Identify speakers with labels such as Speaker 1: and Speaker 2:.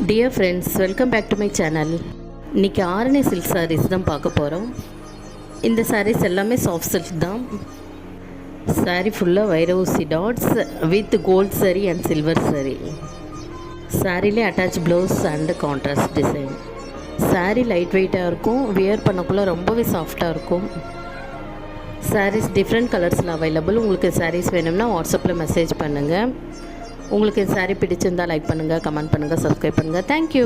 Speaker 1: Dear friends, welcome back to my channel. இன்றைக்கி Arani silk saris தான் பார்க்க போகிறோம். இந்த சாரீஸ் எல்லாமே சாஃப்ட் சில்க் தான். சாரீ ஃபுல்லாக வைர ஊசி dots with gold zari and silver zari. சாரீலே attach blouse and contrast design. Sari light வெயிட்டாக இருக்கும், வியர் பண்ணக்குள்ளே ரொம்பவே சாஃப்டாக இருக்கும். சாரீஸ் டிஃப்ரெண்ட் கலர்ஸில் அவைலபிள். உங்களுக்கு சாரீஸ் வேணும்னா வாட்ஸ்அப்பில் மெசேஜ் பண்ணுங்கள். உங்களுக்கு சாரீ பிடிச்சிருந்தால் லைக் பண்ணுங்கள், கமெண்ட் பண்ணுங்கள், சப்ஸ்கிரைப் பண்ணுங்கள். தேங்க்யூ.